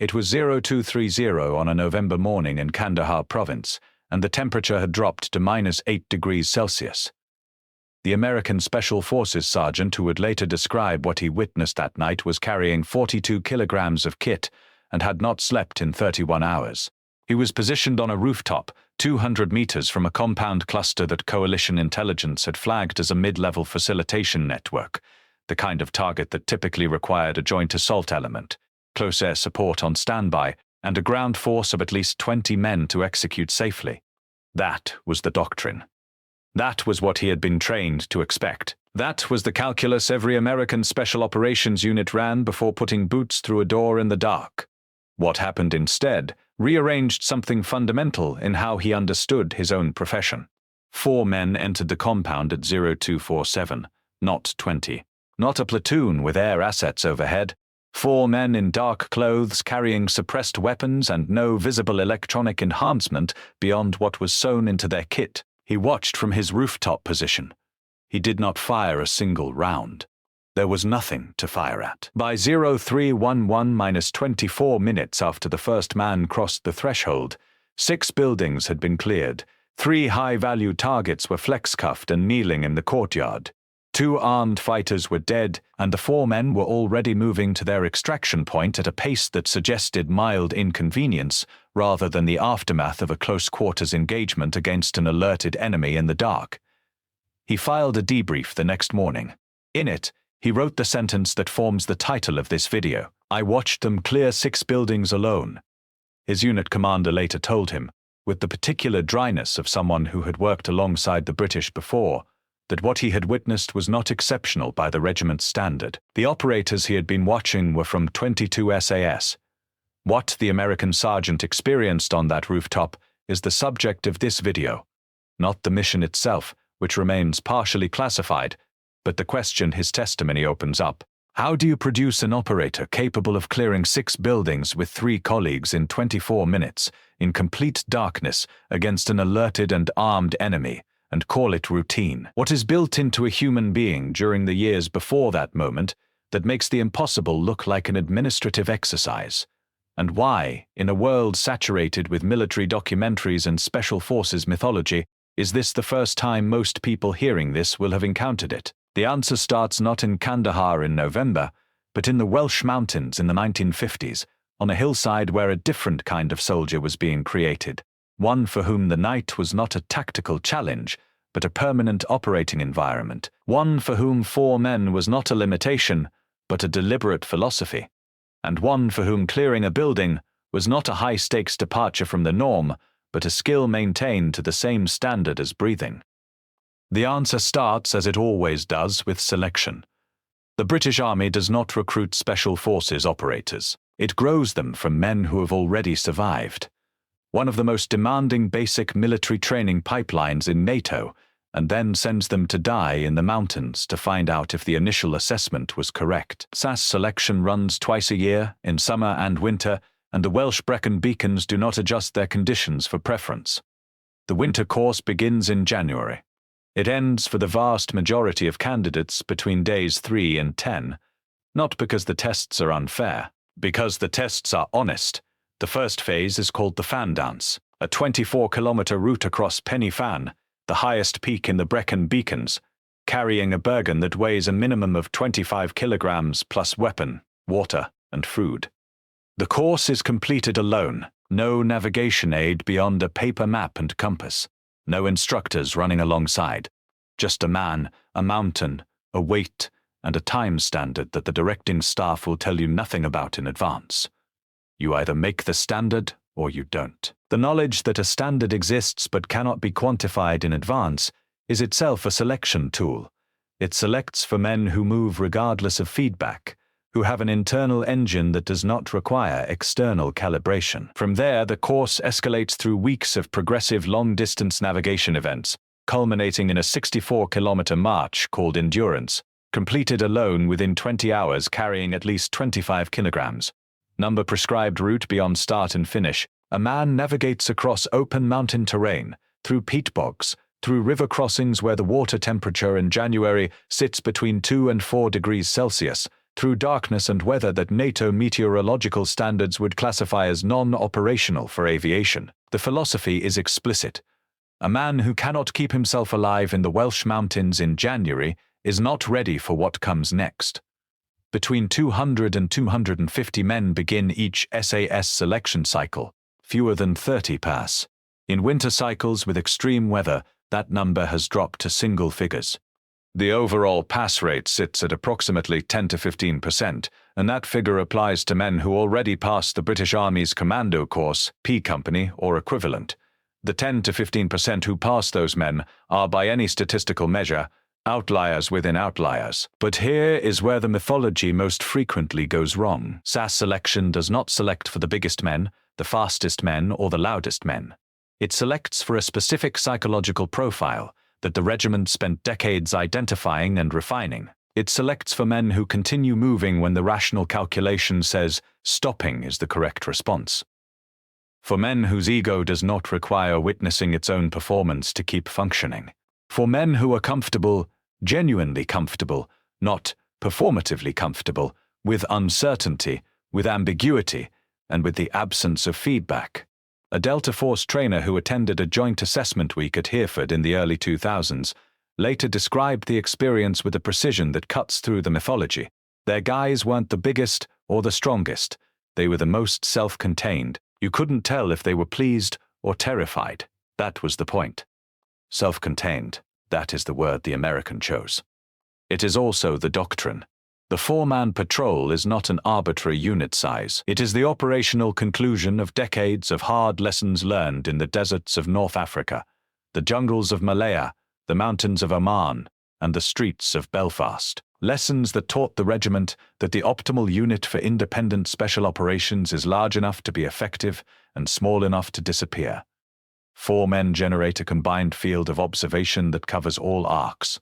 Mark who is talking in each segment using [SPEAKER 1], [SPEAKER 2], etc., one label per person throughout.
[SPEAKER 1] It was 0230 on a November morning in Kandahar province, and the temperature had dropped to -8 degrees Celsius. The American Special Forces sergeant who would later describe what he witnessed that night was carrying 42 kilograms of kit and had not slept in 31 hours. He was positioned on a rooftop, 200 meters from a compound cluster that coalition intelligence had flagged as a mid-level facilitation network, the kind of target that typically required a joint assault element, close air support on standby, and a ground force of at least 20 men to execute safely. That was the doctrine. That was what he had been trained to expect. That was the calculus every American Special Operations unit ran before putting boots through a door in the dark. What happened instead rearranged something fundamental in how he understood his own profession. 4 men entered the compound at 0247, not 20. Not a platoon with air assets overhead. 4 men in dark clothes carrying suppressed weapons and no visible electronic enhancement beyond what was sewn into their kit. He watched from his rooftop position. He did not fire a single round. There was nothing to fire at. By 0311-24 minutes after the first man crossed the threshold, 6 buildings had been cleared, 3 high-value targets were flex-cuffed and kneeling in the courtyard. 2 armed fighters were dead, and the 4 men were already moving to their extraction point at a pace that suggested mild inconvenience rather than the aftermath of a close-quarters engagement against an alerted enemy in the dark. He filed a debrief the next morning. In it, he wrote the sentence that forms the title of this video: "I watched them clear 6 buildings alone." His unit commander later told him, with the particular dryness of someone who had worked alongside the British before, that what he had witnessed was not exceptional by the regiment's standard. The operators he had been watching were from 22 SAS. What the American sergeant experienced on that rooftop is the subject of this video, not the mission itself, which remains partially classified, but the question his testimony opens up. How do you produce an operator capable of clearing 6 buildings with 3 colleagues in 24 minutes, in complete darkness, against an alerted and armed enemy, and call it routine? What is built into a human being during the years before that moment that makes the impossible look like an administrative exercise? And why, in a world saturated with military documentaries and special forces mythology, is this the first time most people hearing this will have encountered it? The answer starts not in Kandahar in November, but in the Welsh mountains in the 1950s, on a hillside where a different kind of soldier was being created, one for whom the night was not a tactical challenge, but a permanent operating environment, one for whom 4 men was not a limitation, but a deliberate philosophy, and one for whom clearing a building was not a high-stakes departure from the norm, but a skill maintained to the same standard as breathing. The answer starts, as it always does, with selection. The British Army does not recruit special forces operators. It grows them from men who have already survived. One of the most demanding basic military training pipelines in NATO, and then sends them to die in the mountains to find out if the initial assessment was correct. SAS selection runs twice a year, in summer and winter, and the Welsh Brecon Beacons do not adjust their conditions for preference. The winter course begins in January. It ends for the vast majority of candidates between days 3 and 10, not because the tests are unfair, because the tests are honest. The first phase is called the Fan Dance, a 24-kilometer route across Pen y Fan, the highest peak in the Brecon Beacons, carrying a burden that weighs a minimum of 25 kilograms plus weapon, water, and food. The course is completed alone, no navigation aid beyond a paper map and compass. No instructors running alongside, just a man, a mountain, a weight, and a time standard that the directing staff will tell you nothing about in advance. You either make the standard or you don't. The knowledge that a standard exists but cannot be quantified in advance is itself a selection tool. It selects for men who move regardless of feedback, who have an internal engine that does not require external calibration. From there, the course escalates through weeks of progressive long-distance navigation events, culminating in a 64-kilometer march called Endurance, completed alone within 20 hours carrying at least 25 kilograms. Number prescribed route beyond start and finish. A man navigates across open mountain terrain, through peat bogs, through river crossings where the water temperature in January sits between 2 and 4 degrees Celsius, through darkness and weather that NATO meteorological standards would classify as non-operational for aviation. The philosophy is explicit. A man who cannot keep himself alive in the Welsh mountains in January is not ready for what comes next. Between 200 and 250 men begin each SAS selection cycle. Fewer than 30 pass. In winter cycles with extreme weather, that number has dropped to single figures. The overall pass rate sits at approximately 10 to 15%, and that figure applies to men who already passed the British Army's Commando Course, P Company, or equivalent. The 10 to 15% who pass those men are, by any statistical measure, outliers within outliers. But here is where the mythology most frequently goes wrong. SAS selection does not select for the biggest men, the fastest men, or the loudest men. It selects for a specific psychological profile that the regiment spent decades identifying and refining. It selects for men who continue moving when the rational calculation says stopping is the correct response. For men whose ego does not require witnessing its own performance to keep functioning. For men who are comfortable, genuinely comfortable, not performatively comfortable, with uncertainty, with ambiguity, and with the absence of feedback. A Delta Force trainer who attended a joint assessment week at Hereford in the early 2000s later described the experience with a precision that cuts through the mythology. Their guys weren't the biggest or the strongest. They were the most self-contained. You couldn't tell if they were pleased or terrified. That was the point. Self-contained, that is the word the American chose. It is also the doctrine. The four-man patrol is not an arbitrary unit size. It is the operational conclusion of decades of hard lessons learned in the deserts of North Africa, the jungles of Malaya, the mountains of Oman, and the streets of Belfast. Lessons that taught the regiment that the optimal unit for independent special operations is large enough to be effective and small enough to disappear. 4 men generate a combined field of observation that covers all arcs.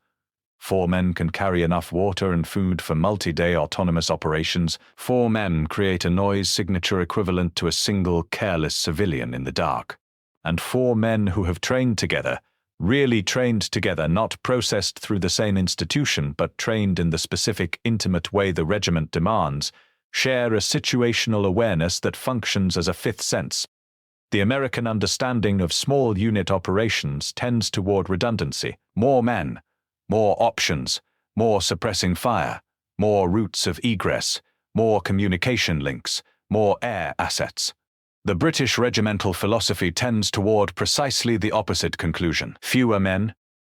[SPEAKER 1] 4 men can carry enough water and food for multi-day autonomous operations. 4 men create a noise signature equivalent to a single careless civilian in the dark. And 4 men who have trained together, really trained together, not processed through the same institution but trained in the specific intimate way the regiment demands, share a situational awareness that functions as a fifth sense. The American understanding of small unit operations tends toward redundancy. More men, more options, more suppressing fire, more routes of egress, more communication links, more air assets. The British regimental philosophy tends toward precisely the opposite conclusion. Fewer men,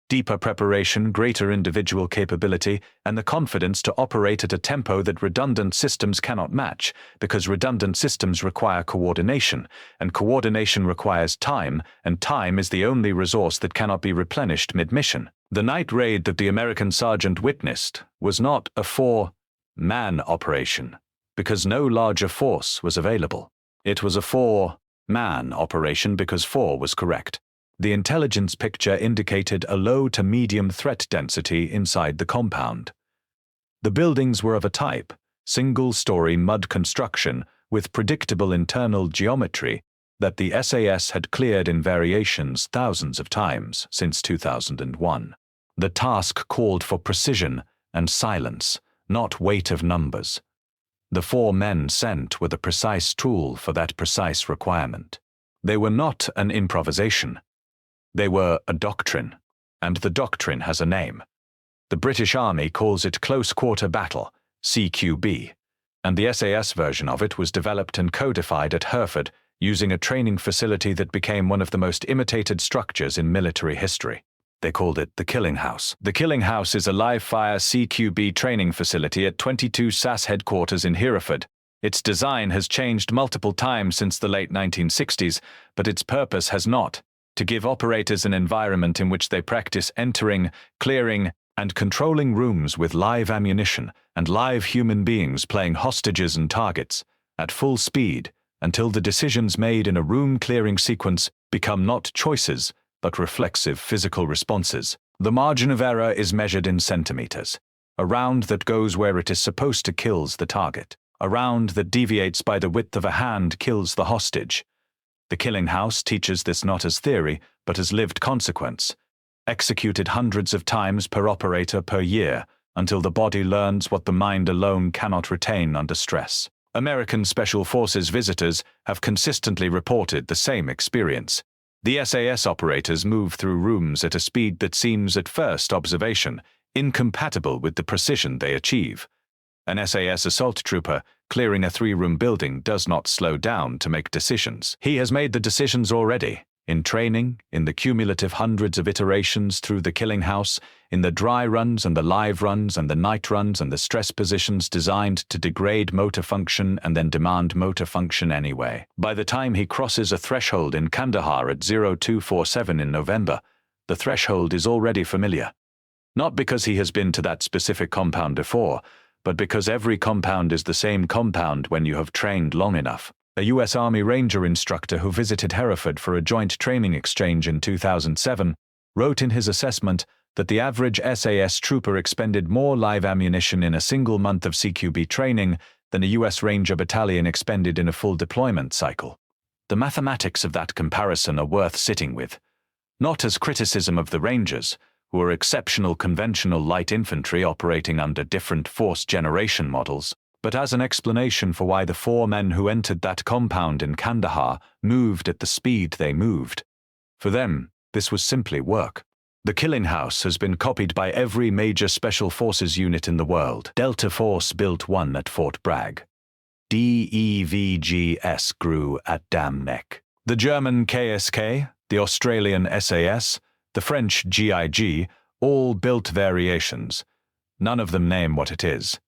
[SPEAKER 1] deeper preparation, greater individual capability, and the confidence to operate at a tempo that redundant systems cannot match, because redundant systems require coordination, and coordination requires time, and time is the only resource that cannot be replenished mid-mission. The night raid that the American sergeant witnessed was not a 4-man operation, because no larger force was available. It was a 4-man operation because 4 was correct. The intelligence picture indicated a low to medium threat density inside the compound. The buildings were of a type, single-story mud construction with predictable internal geometry that the SAS had cleared in variations thousands of times since 2001. The task called for precision and silence, not weight of numbers. The 4 men sent were the precise tool for that precise requirement. They were not an improvisation. They were a doctrine, and the doctrine has a name. The British Army calls it Close Quarter Battle, CQB, and the SAS version of it was developed and codified at Hereford using a training facility that became one of the most imitated structures in military history. They called it the Killing House. The Killing House is a live-fire CQB training facility at 22 SAS headquarters in Hereford. Its design has changed multiple times since the late 1960s, but its purpose has not: to give operators an environment in which they practice entering, clearing, and controlling rooms with live ammunition and live human beings playing hostages and targets at full speed until the decisions made in a room-clearing sequence become not choices but reflexive physical responses. The margin of error is measured in centimeters. A round that goes where it is supposed to kills the target. A round that deviates by the width of a hand kills the hostage. The Killing House teaches this not as theory, but as lived consequence, executed hundreds of times per operator per year, until the body learns what the mind alone cannot retain under stress. American Special Forces visitors have consistently reported the same experience. The SAS operators move through rooms at a speed that seems at first observation incompatible with the precision they achieve. An SAS assault trooper clearing a 3-room building does not slow down to make decisions. He has made the decisions already. In training, in the cumulative hundreds of iterations through the killing house, in the dry runs and the live runs and the night runs and the stress positions designed to degrade motor function and then demand motor function anyway. By the time he crosses a threshold in Kandahar at 0247 in November, the threshold is already familiar. Not because he has been to that specific compound before, but because every compound is the same compound when you have trained long enough. A U.S. Army Ranger instructor who visited Hereford for a joint training exchange in 2007 wrote in his assessment that the average SAS trooper expended more live ammunition in a single month of CQB training than a U.S. Ranger battalion expended in a full deployment cycle. The mathematics of that comparison are worth sitting with, not as criticism of the Rangers, who are exceptional conventional light infantry operating under different force generation models, but as an explanation for why the 4 men who entered that compound in Kandahar moved at the speed they moved. For them, this was simply work. The killing house has been copied by every major special forces unit in the world. Delta Force built one at Fort Bragg. DEVGS grew at Dam Neck. The German KSK, the Australian SAS, the French GIG, all built variations. None of them name what it is.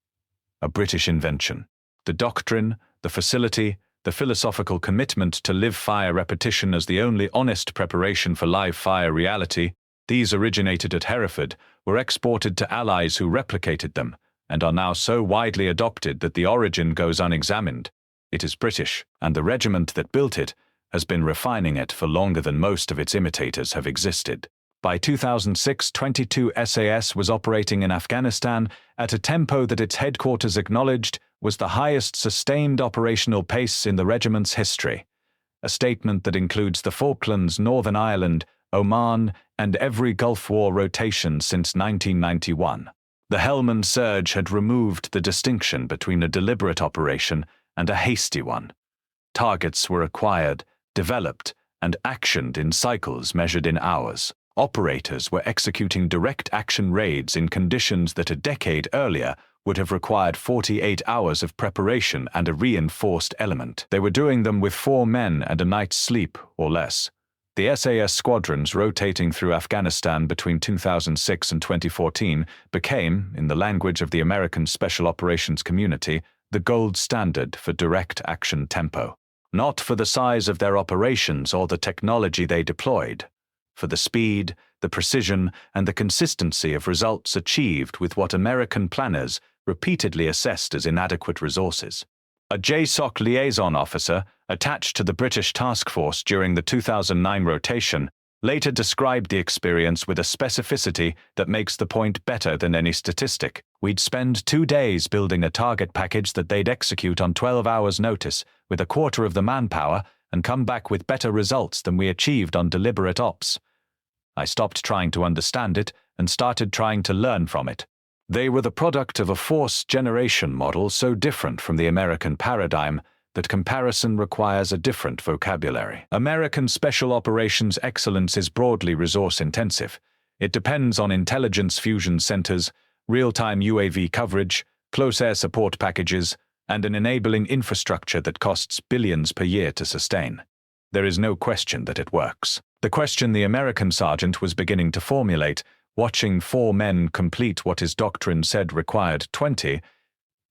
[SPEAKER 1] A British invention. The doctrine, the facility, the philosophical commitment to live fire repetition as the only honest preparation for live fire reality, these originated at Hereford, were exported to allies who replicated them, and are now so widely adopted that the origin goes unexamined. It is British, and the regiment that built it has been refining it for longer than most of its imitators have existed. By 2006, 22 SAS was operating in Afghanistan at a tempo that its headquarters acknowledged was the highest sustained operational pace in the regiment's history, a statement that includes the Falklands, Northern Ireland, Oman, and every Gulf War rotation since 1991. The Helmand surge had removed the distinction between a deliberate operation and a hasty one. Targets were acquired, developed, and actioned in cycles measured in hours. Operators were executing direct action raids in conditions that a decade earlier would have required 48 hours of preparation and a reinforced element. They were doing them with 4 men and a night's sleep or less. The SAS squadrons rotating through Afghanistan between 2006 and 2014 became, in the language of the American Special Operations community, the gold standard for direct action tempo. Not for the size of their operations or the technology they deployed, for the speed, the precision, and the consistency of results achieved with what American planners repeatedly assessed as inadequate resources. A JSOC liaison officer attached to the British task force during the 2009 rotation later described the experience with a specificity that makes the point better than any statistic. We'd spend 2 days building a target package that they'd execute on 12 hours' notice with a quarter of the manpower and come back with better results than we achieved on deliberate ops. I stopped trying to understand it and started trying to learn from it. They were the product of a force generation model so different from the American paradigm that comparison requires a different vocabulary. American special operations excellence is broadly resource-intensive. It depends on intelligence fusion centers, real-time UAV coverage, close air support packages, and an enabling infrastructure that costs billions per year to sustain. There is no question that it works. The question the American sergeant was beginning to formulate, watching 4 men complete what his doctrine said required 20,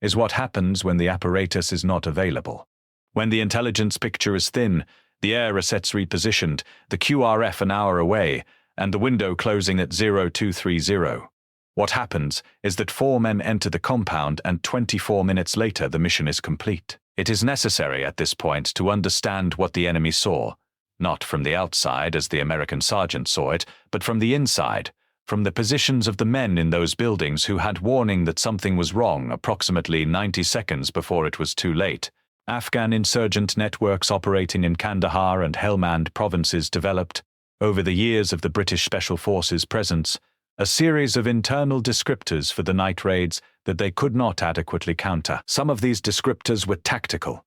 [SPEAKER 1] is what happens when the apparatus is not available. When the intelligence picture is thin, the air assets repositioned, the QRF an hour away, and the window closing at 0230. What happens is that 4 men enter the compound and 24 minutes later the mission is complete. It is necessary at this point to understand what the enemy saw, not from the outside as the American sergeant saw it, but from the inside, from the positions of the men in those buildings who had warning that something was wrong approximately 90 seconds before it was too late. Afghan insurgent networks operating in Kandahar and Helmand provinces developed, over the years of the British Special Forces presence, a series of internal descriptors for the night raids that they could not adequately counter. Some of these descriptors were tactical,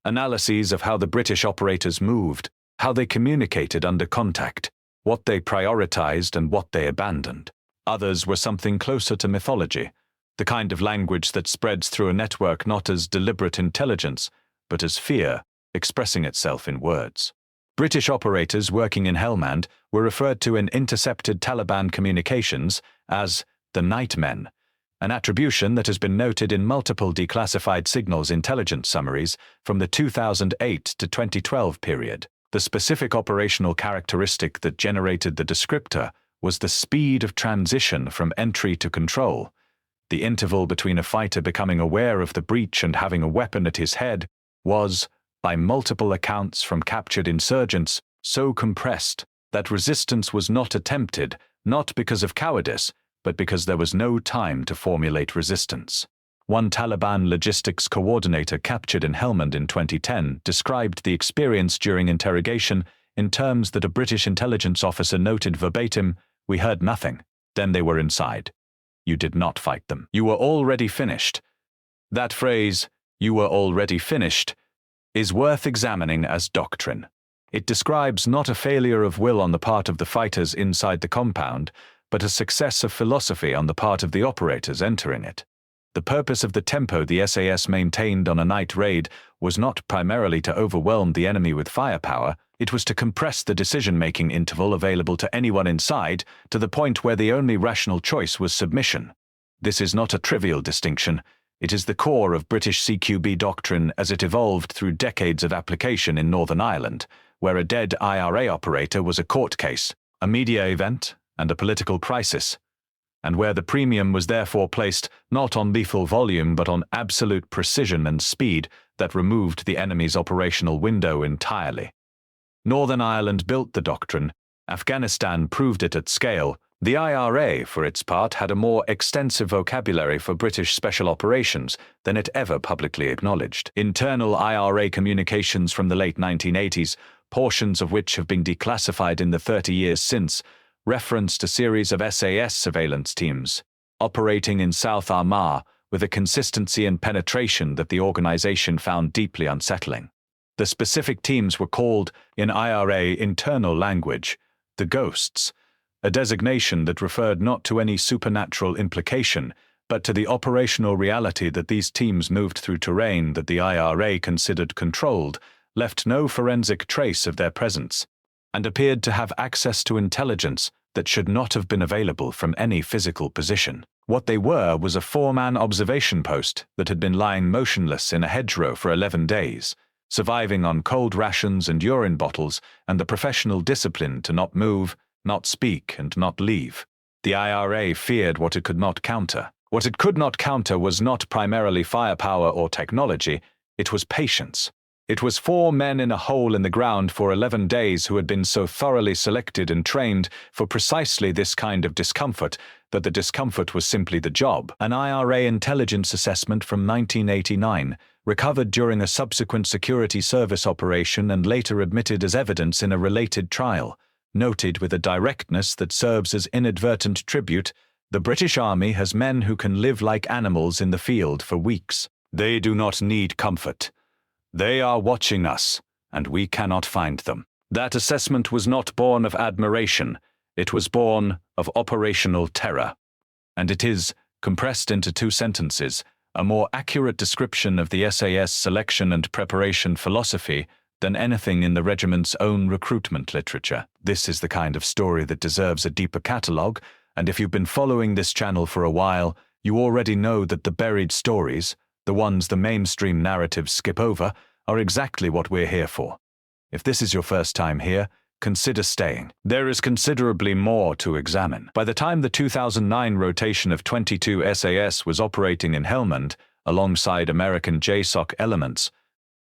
[SPEAKER 1] analyses of how the British operators moved, how they communicated under contact, what they prioritized and what they abandoned. Others were something closer to mythology, the kind of language that spreads through a network not as deliberate intelligence, but as fear, expressing itself in words. British operators working in Helmand were referred to in intercepted Taliban communications as the Nightmen, an attribution that has been noted in multiple declassified signals intelligence summaries from the 2008 to 2012 period. The specific operational characteristic that generated the descriptor was the speed of transition from entry to control. The interval between a fighter becoming aware of the breach and having a weapon at his head was, by multiple accounts from captured insurgents, so compressed that resistance was not attempted, not because of cowardice, but because there was no time to formulate resistance. One Taliban logistics coordinator captured in Helmand in 2010 described the experience during interrogation in terms that a British intelligence officer noted verbatim, "We heard nothing. Then they were inside. You did not fight them. You were already finished." That phrase, "you were already finished," is worth examining as doctrine. It describes not a failure of will on the part of the fighters inside the compound, but a success of philosophy on the part of the operators entering it. The purpose of the tempo the SAS maintained on a night raid was not primarily to overwhelm the enemy with firepower, it was to compress the decision-making interval available to anyone inside to the point where the only rational choice was submission. This is not a trivial distinction. It is the core of British CQB doctrine as it evolved through decades of application in Northern Ireland, where a dead IRA operator was a court case, a media event, and a political crisis, and where the premium was therefore placed not on lethal volume but on absolute precision and speed that removed the enemy's operational window entirely. Northern Ireland built the doctrine, Afghanistan proved it at scale. The IRA, for its part, had a more extensive vocabulary for British special operations than it ever publicly acknowledged. Internal IRA communications from the late 1980s, portions of which have been declassified in the 30 years since, referenced a series of SAS surveillance teams operating in South Armagh with a consistency and penetration that the organization found deeply unsettling. The specific teams were called, in IRA internal language, the Ghosts, a designation that referred not to any supernatural implication, but to the operational reality that these teams moved through terrain that the IRA considered controlled, left no forensic trace of their presence, and appeared to have access to intelligence that should not have been available from any physical position. What they were was a 4-man observation post that had been lying motionless in a hedgerow for 11 days, surviving on cold rations and urine bottles and the professional discipline to not move, not speak, and not leave. The IRA feared what it could not counter. What it could not counter was not primarily firepower or technology, it was patience. It was 4 men in a hole in the ground for 11 days who had been so thoroughly selected and trained for precisely this kind of discomfort that the discomfort was simply the job. An IRA intelligence assessment from 1989, recovered during a subsequent security service operation and later admitted as evidence in a related trial, noted with a directness that serves as inadvertent tribute, the British Army has men who can live like animals in the field for weeks. They do not need comfort. They are watching us, and we cannot find them. That assessment was not born of admiration, it was born of operational terror. And it is, compressed into 2 sentences, a more accurate description of the SAS selection and preparation philosophy than anything in the regiment's own recruitment literature. This is the kind of story that deserves a deeper catalogue, and if you've been following this channel for a while, you already know that the buried stories, the ones the mainstream narratives skip over, are exactly what we're here for. If this is your first time here, consider staying. There is considerably more to examine. By the time the 2009 rotation of 22 SAS was operating in Helmand, alongside American JSOC elements,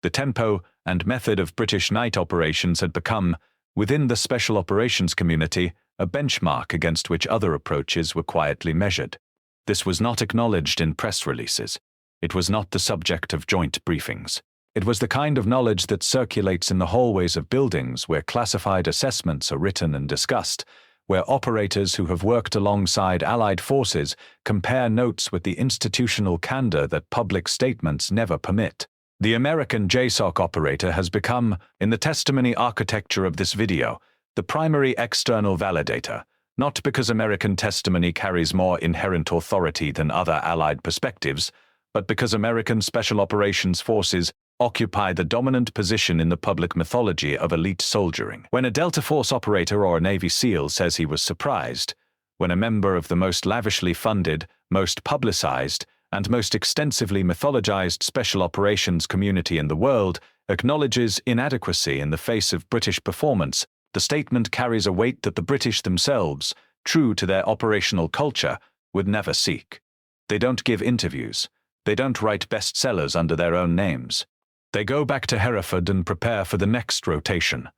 [SPEAKER 1] the tempo and method of British night operations had become, within the special operations community, a benchmark against which other approaches were quietly measured. This was not acknowledged in press releases. It was not the subject of joint briefings. It was the kind of knowledge that circulates in the hallways of buildings where classified assessments are written and discussed, where operators who have worked alongside Allied forces compare notes with the institutional candor that public statements never permit. The American JSOC operator has become, in the testimony architecture of this video, the primary external validator, not because American testimony carries more inherent authority than other Allied perspectives, but because American Special Operations Forces occupy the dominant position in the public mythology of elite soldiering. When a Delta Force operator or a Navy SEAL says he was surprised, when a member of the most lavishly funded, most publicized, and most extensively mythologized special operations community in the world acknowledges inadequacy in the face of British performance, the statement carries a weight that the British themselves, true to their operational culture, would never seek. They don't give interviews. They don't write bestsellers under their own names. They go back to Hereford and prepare for the next rotation.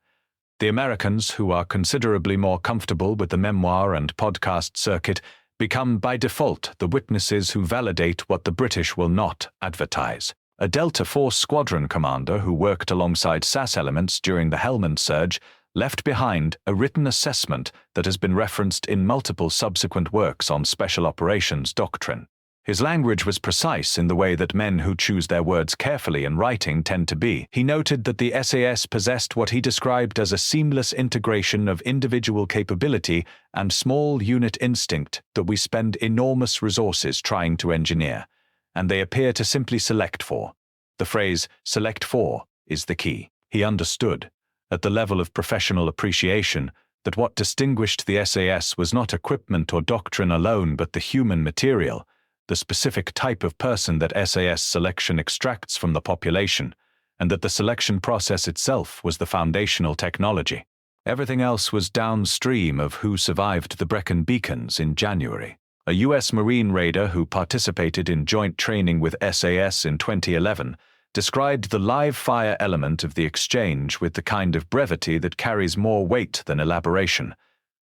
[SPEAKER 1] The Americans, who are considerably more comfortable with the memoir and podcast circuit, become by default the witnesses who validate what the British will not advertise. A Delta Force squadron commander who worked alongside SAS elements during the Helmand surge left behind a written assessment that has been referenced in multiple subsequent works on special operations doctrine. His language was precise in the way that men who choose their words carefully in writing tend to be. He noted that the SAS possessed what he described as a seamless integration of individual capability and small unit instinct that we spend enormous resources trying to engineer, and they appear to simply select for. The phrase "select for" is the key. He understood, at the level of professional appreciation, that what distinguished the SAS was not equipment or doctrine alone but the human material, the specific type of person that SAS selection extracts from the population, and that the selection process itself was the foundational technology. Everything else was downstream of who survived the Brecon Beacons in January. A U.S. Marine raider who participated in joint training with SAS in 2011 described the live fire element of the exchange with the kind of brevity that carries more weight than elaboration.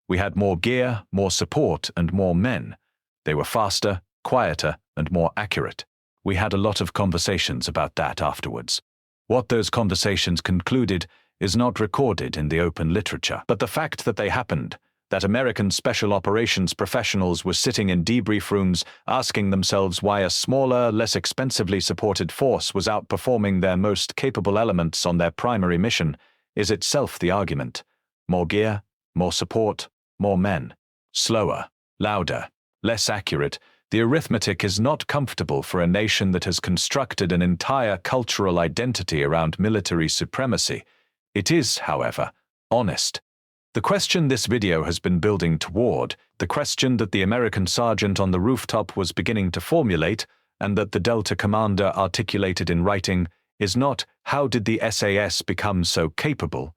[SPEAKER 1] We had more gear, more support, and more men. They were faster, quieter, and more accurate. We had a lot of conversations about that afterwards. What those conversations concluded is not recorded in the open literature, but the fact that they happened, that American special operations professionals were sitting in debrief rooms asking themselves why a smaller, less expensively supported force was outperforming their most capable elements on their primary mission, is itself the argument. More gear, more support, more men. Slower, louder, less accurate. The arithmetic is not comfortable for a nation that has constructed an entire cultural identity around military supremacy. It is, however, honest. The question this video has been building toward, the question that the American sergeant on the rooftop was beginning to formulate, and that the Delta commander articulated in writing, is not, how did the SAS become so capable?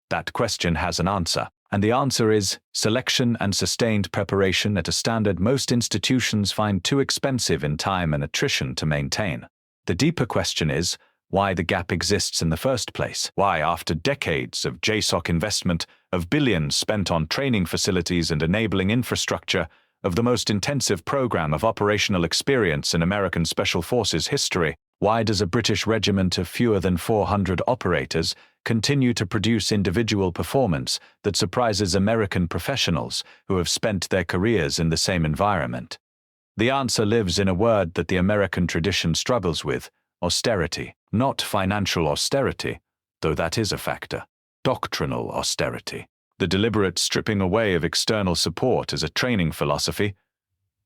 [SPEAKER 1] That question has an answer. And the answer is selection and sustained preparation at a standard most institutions find too expensive in time and attrition to maintain. The deeper question is why the gap exists in the first place. Why, after decades of JSOC investment, of billions spent on training facilities and enabling infrastructure, of the most intensive program of operational experience in American Special Forces history, why does a British regiment of fewer than 400 operators continue to produce individual performance that surprises American professionals who have spent their careers in the same environment? The answer lives in a word that the American tradition struggles with: austerity. Not financial austerity, though that is a factor. Doctrinal austerity. The deliberate stripping away of external support as a training philosophy.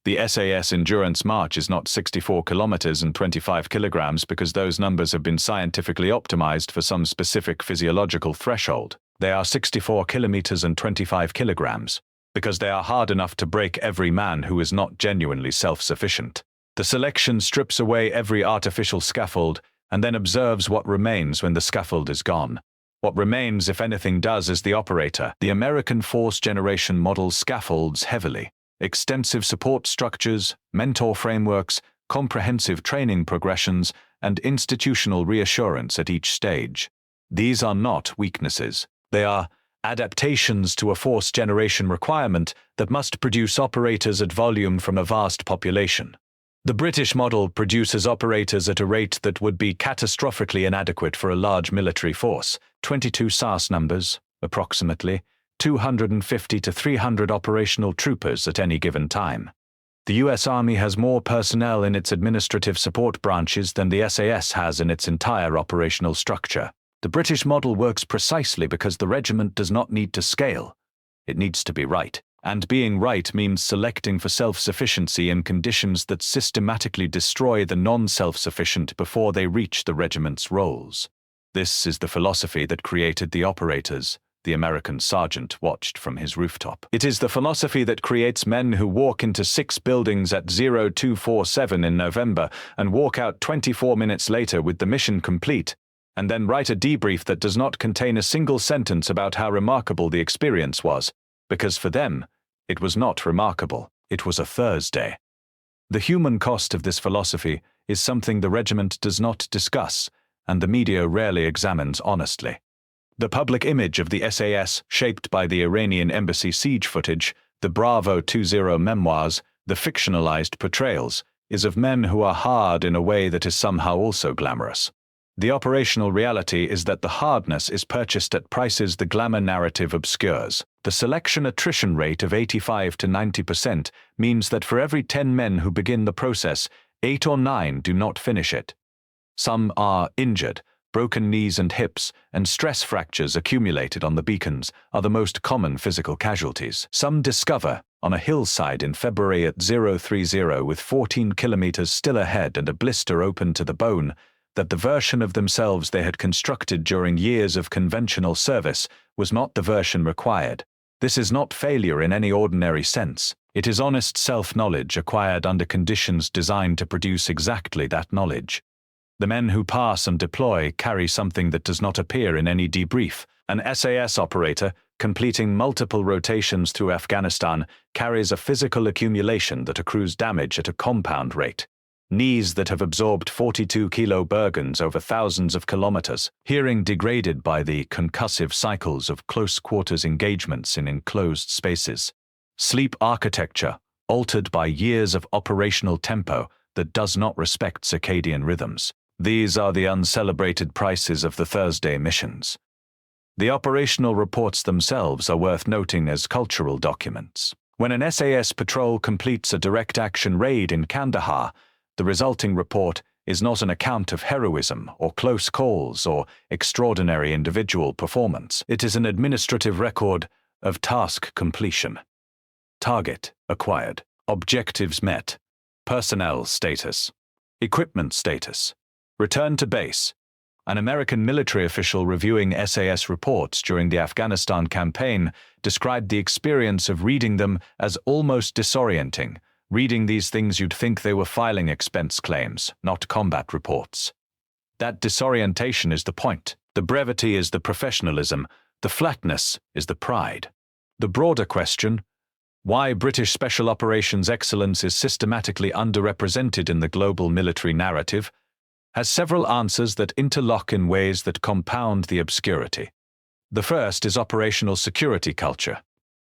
[SPEAKER 1] The SAS endurance march is not 64 kilometers and 25 kilograms because those numbers have been scientifically optimized for some specific physiological threshold. They are 64 kilometers and 25 kilograms because they are hard enough to break every man who is not genuinely self-sufficient. The selection strips away every artificial scaffold and then observes what remains when the scaffold is gone. What remains, if anything, does as the operator. The American force generation model scaffolds heavily. Extensive support structures, mentor frameworks, comprehensive training progressions, and institutional reassurance at each stage. These are not weaknesses. They are adaptations to a force generation requirement that must produce operators at volume from a vast population. The British model produces operators at a rate that would be catastrophically inadequate for a large military force. 22 SAS numbers, approximately, 250 to 300 operational troopers at any given time. The US Army has more personnel in its administrative support branches than the SAS has in its entire operational structure. The British model works precisely because the regiment does not need to scale. It needs to be right. And being right means selecting for self-sufficiency in conditions that systematically destroy the non-self-sufficient before they reach the regiment's roles. This is the philosophy that created the operators, the American sergeant watched from his rooftop. It is the philosophy that creates men who walk into 6 buildings at 0247 in November and walk out 24 minutes later with the mission complete, and then write a debrief that does not contain a single sentence about how remarkable the experience was, because for them, it was not remarkable. It was a Thursday. The human cost of this philosophy is something the regiment does not discuss, and the media rarely examines honestly. The public image of the SAS, shaped by the Iranian embassy siege footage, the Bravo 20 memoirs, the fictionalized portrayals, is of men who are hard in a way that is somehow also glamorous. The operational reality is that the hardness is purchased at prices the glamour narrative obscures. The selection attrition rate of 85 to 90% means that for every 10 men who begin the process, 8 or 9 do not finish it. Some are injured. Broken knees and hips, and stress fractures accumulated on the beacons are the most common physical casualties. Some discover, on a hillside in February at 030 with 14 kilometers still ahead and a blister open to the bone, that the version of themselves they had constructed during years of conventional service was not the version required. This is not failure in any ordinary sense. It is honest self-knowledge acquired under conditions designed to produce exactly that knowledge. The men who pass and deploy carry something that does not appear in any debrief. An SAS operator, completing multiple rotations through Afghanistan, carries a physical accumulation that accrues damage at a compound rate. Knees that have absorbed 42-kilo burgons over thousands of kilometers, hearing degraded by the concussive cycles of close-quarters engagements in enclosed spaces. Sleep architecture, altered by years of operational tempo that does not respect circadian rhythms. These are the uncelebrated prices of the Thursday missions. The operational reports themselves are worth noting as cultural documents. When an SAS patrol completes a direct action raid in Kandahar, the resulting report is not an account of heroism or close calls or extraordinary individual performance. It is an administrative record of task completion. Target acquired. Objectives met. Personnel status. Equipment status. Return to base. An American military official reviewing SAS reports during the Afghanistan campaign described the experience of reading them as almost disorienting. Reading these things you'd think they were filing expense claims, not combat reports. That disorientation is the point. The brevity is the professionalism. The flatness is the pride. The broader question, why British Special Operations excellence is systematically underrepresented in the global military narrative, has several answers that interlock in ways that compound the obscurity. The first is operational security culture.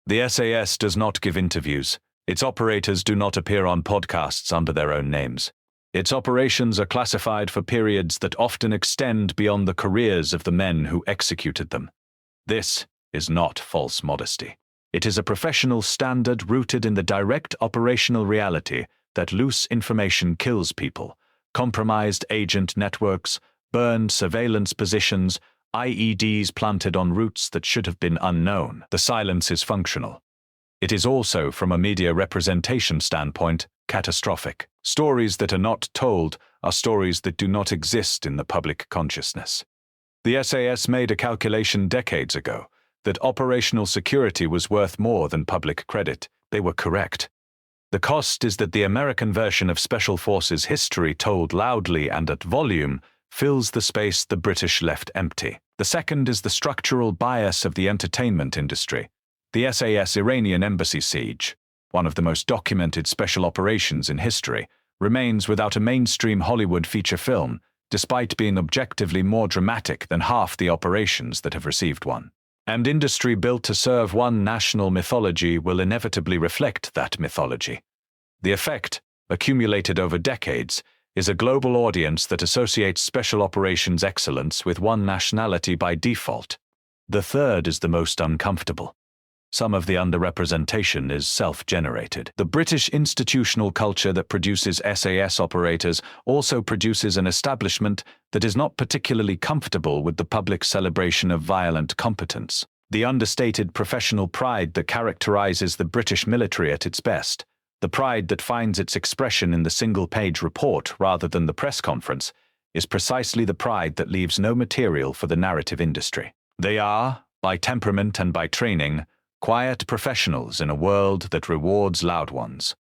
[SPEAKER 1] The SAS does not give interviews. Its operators do not appear on podcasts under their own names. Its operations are classified for periods that often extend beyond the careers of the men who executed them. This is not false modesty. It is a professional standard rooted in the direct operational reality that loose information kills people. Compromised agent networks, burned surveillance positions, IEDs planted on routes that should have been unknown. The silence is functional. It is also, from a media representation standpoint, catastrophic. Stories that are not told are stories that do not exist in the public consciousness. The SAS made a calculation decades ago that operational security was worth more than public credit. They were correct. The cost is that the American version of Special Forces history told loudly and at volume fills the space the British left empty. The second is the structural bias of the entertainment industry. The SAS Iranian embassy siege, one of the most documented special operations in history, remains without a mainstream Hollywood feature film, despite being objectively more dramatic than half the operations that have received one. And industry built to serve one national mythology will inevitably reflect that mythology. The effect, accumulated over decades, is a global audience that associates special operations excellence with one nationality by default. The third is the most uncomfortable. Some of the underrepresentation is self-generated. The British institutional culture that produces SAS operators also produces an establishment that is not particularly comfortable with the public celebration of violent competence. The understated professional pride that characterizes the British military at its best, the pride that finds its expression in the single-page report rather than the press conference, is precisely the pride that leaves no material for the narrative industry. They are, by temperament and by training, quiet professionals in a world that rewards loud ones.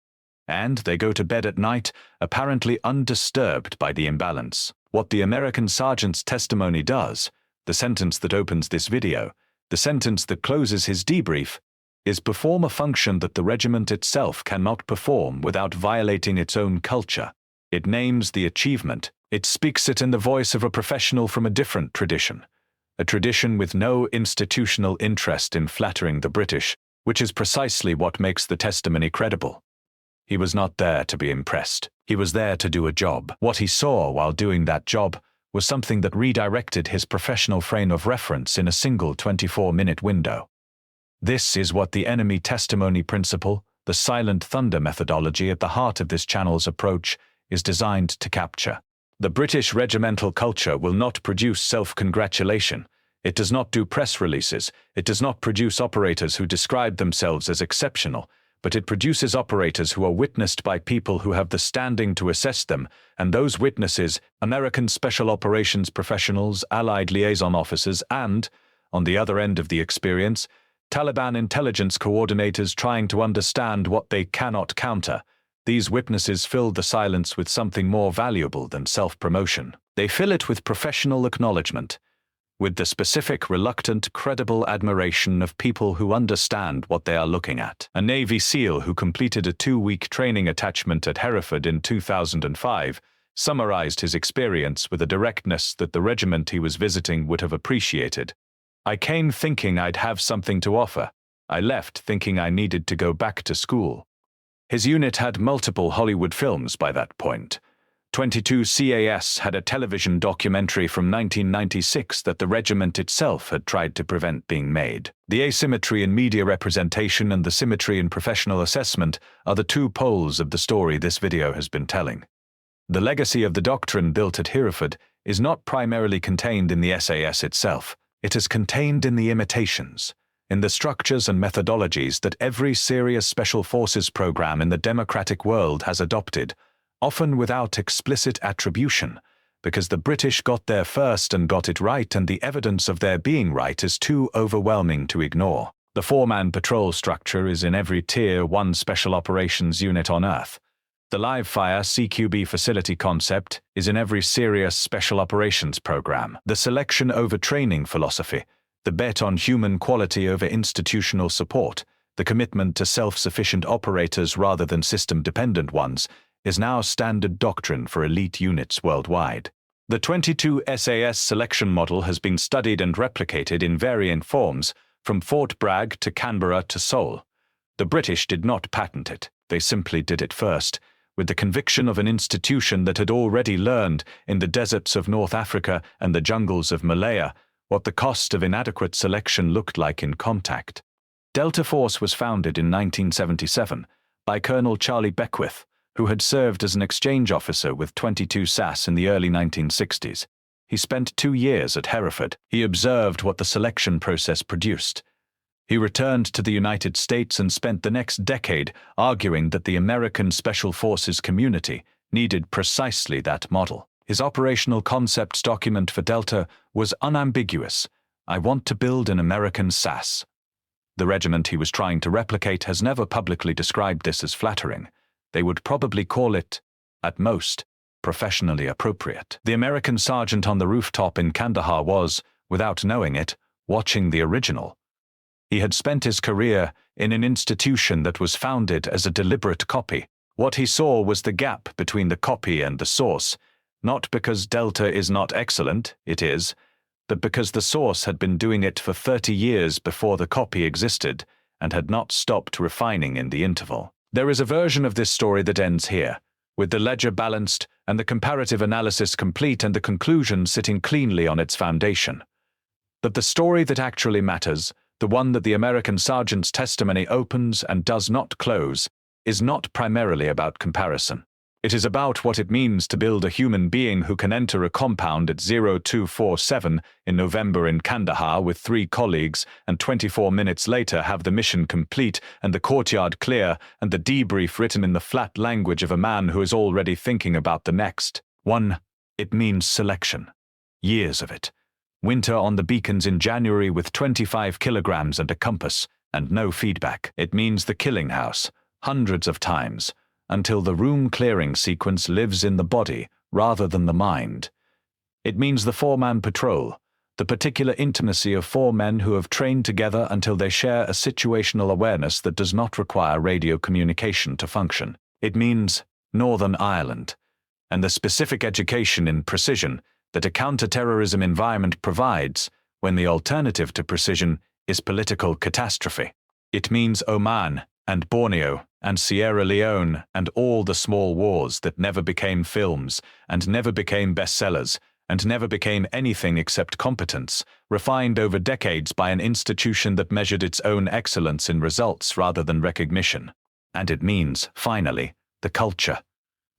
[SPEAKER 1] And they go to bed at night apparently undisturbed by the imbalance. What the American sergeant's testimony does, the sentence that opens this video, the sentence that closes his debrief, is perform a function that the regiment itself cannot perform without violating its own culture. It names the achievement. It speaks it in the voice of a professional from a different tradition. A tradition with no institutional interest in flattering the British, which is precisely what makes the testimony credible. He was not there to be impressed. He was there to do a job. What he saw while doing that job was something that redirected his professional frame of reference in a single 24-minute window. This is what the enemy testimony principle, the silent thunder methodology at the heart of this channel's approach, is designed to capture. The British regimental culture will not produce self-congratulation. It does not do press releases. It does not produce operators who describe themselves as exceptional, but it produces operators who are witnessed by people who have the standing to assess them, and those witnesses, American Special Operations professionals, Allied liaison officers, and, on the other end of the experience, Taliban intelligence coordinators trying to understand what they cannot counter. These witnesses fill the silence with something more valuable than self-promotion. They fill it with professional acknowledgement, with the specific, reluctant, credible admiration of people who understand what they are looking at. A Navy SEAL who completed a 2-week training attachment at Hereford in 2005 summarized his experience with a directness that the regiment he was visiting would have appreciated. "I came thinking I'd have something to offer. I left thinking I needed to go back to school." His unit had multiple Hollywood films by that point. 22 SAS had a television documentary from 1996 that the regiment itself had tried to prevent being made. The asymmetry in media representation and the symmetry in professional assessment are the two poles of the story this video has been telling. The legacy of the doctrine built at Hereford is not primarily contained in the SAS itself. It is contained in the imitations, in the structures and methodologies that every serious special forces program in the democratic world has adopted, often without explicit attribution, because the British got there first and got it right, and the evidence of their being right is too overwhelming to ignore. The 4-man patrol structure is in every Tier 1 special operations unit on Earth. The live-fire CQB facility concept is in every serious special operations program. The selection over training philosophy, the bet on human quality over institutional support, the commitment to self-sufficient operators rather than system-dependent ones, is now standard doctrine for elite units worldwide. The 22 SAS selection model has been studied and replicated in varying forms, from Fort Bragg to Canberra to Seoul. The British did not patent it, they simply did it first, with the conviction of an institution that had already learned, in the deserts of North Africa and the jungles of Malaya, what the cost of inadequate selection looked like in contact. Delta Force was founded in 1977 by Colonel Charlie Beckwith, who had served as an exchange officer with 22 SAS in the early 1960s. He spent 2 years at Hereford. He observed what the selection process produced. He returned to the United States and spent the next decade arguing that the American Special Forces community needed precisely that model. His operational concepts document for Delta was unambiguous: "I want to build an American SAS." The regiment he was trying to replicate has never publicly described this as flattering. They would probably call it, at most, professionally appropriate. The American sergeant on the rooftop in Kandahar was, without knowing it, watching the original. He had spent his career in an institution that was founded as a deliberate copy. What he saw was the gap between the copy and the source, not because Delta is not excellent, it is, but because the source had been doing it for 30 years before the copy existed and had not stopped refining in the interval. There is a version of this story that ends here, with the ledger balanced and the comparative analysis complete and the conclusion sitting cleanly on its foundation. But the story that actually matters, the one that the American sergeant's testimony opens and does not close, is not primarily about comparison. It is about what it means to build a human being who can enter a compound at 0247 in November in Kandahar with 3 colleagues and 24 minutes later have the mission complete and the courtyard clear and the debrief written in the flat language of a man who is already thinking about the next. 1. It means selection. Years of it. Winter on the beacons in January with 25 kilograms and a compass, and no feedback. It means the killing house, hundreds of times, until the room clearing sequence lives in the body rather than the mind. It means the 4-man patrol, the particular intimacy of 4 men who have trained together until they share a situational awareness that does not require radio communication to function. It means Northern Ireland, and the specific education in precision that a counter-terrorism environment provides when the alternative to precision is political catastrophe. It means Oman and Borneo and Sierra Leone and all the small wars that never became films and never became bestsellers and never became anything except competence, refined over decades by an institution that measured its own excellence in results rather than recognition. And it means, finally, the culture,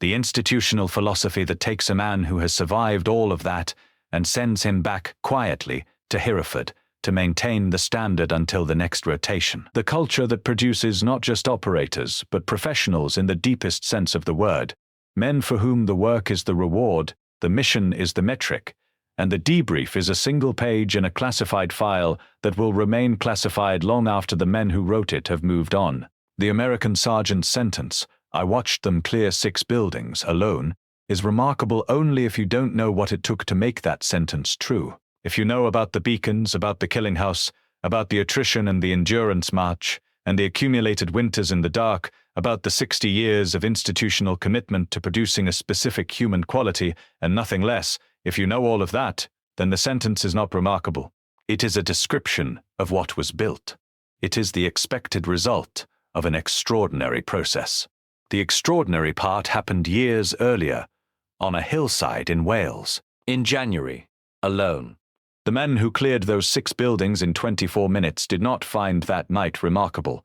[SPEAKER 1] the institutional philosophy that takes a man who has survived all of that and sends him back quietly to Hereford to maintain the standard until the next rotation. The culture that produces not just operators, but professionals in the deepest sense of the word, men for whom the work is the reward, the mission is the metric, and the debrief is a single page in a classified file that will remain classified long after the men who wrote it have moved on. The American sergeant's sentence, "I watched them clear 6 buildings alone," is remarkable only if you don't know what it took to make that sentence true. If you know about the beacons, about the killing house, about the attrition and the endurance march, and the accumulated winters in the dark, about the 60 years of institutional commitment to producing a specific human quality and nothing less, if you know all of that, then the sentence is not remarkable. It is a description of what was built. It is the expected result of an extraordinary process. The extraordinary part happened years earlier, on a hillside in Wales. In January, alone. The men who cleared those 6 buildings in 24 minutes did not find that night remarkable.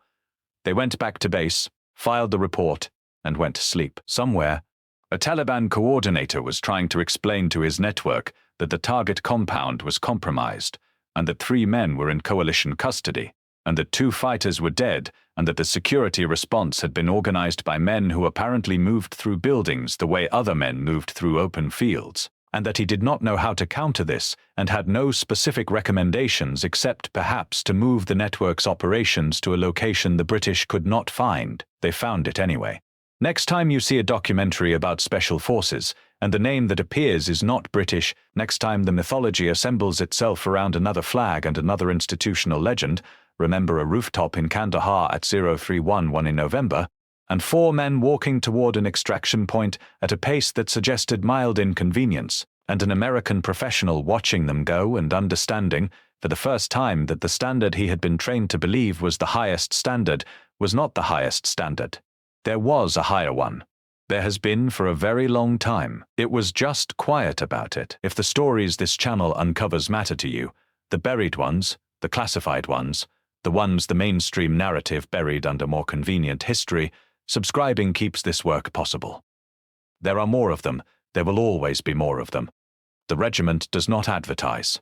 [SPEAKER 1] They went back to base, filed the report, and went to sleep. Somewhere, a Taliban coordinator was trying to explain to his network that the target compound was compromised, and that 3 men were in coalition custody, and that 2 fighters were dead, and that the security response had been organized by men who apparently moved through buildings the way other men moved through open fields, and that he did not know how to counter this and had no specific recommendations except perhaps to move the network's operations to a location the British could not find. They found it anyway. Next time you see a documentary about special forces, and the name that appears is not British, next time the mythology assembles itself around another flag and another institutional legend, remember a rooftop in Kandahar at 0311 in November, and 4 men walking toward an extraction point at a pace that suggested mild inconvenience, and an American professional watching them go and understanding, for the first time, that the standard he had been trained to believe was the highest standard was not the highest standard. There was a higher one. There has been for a very long time. It was just quiet about it. If the stories this channel uncovers matter to you, the buried ones, the classified ones, the ones the mainstream narrative buried under more convenient history, subscribing keeps this work possible. There are more of them. There will always be more of them. The regiment does not advertise.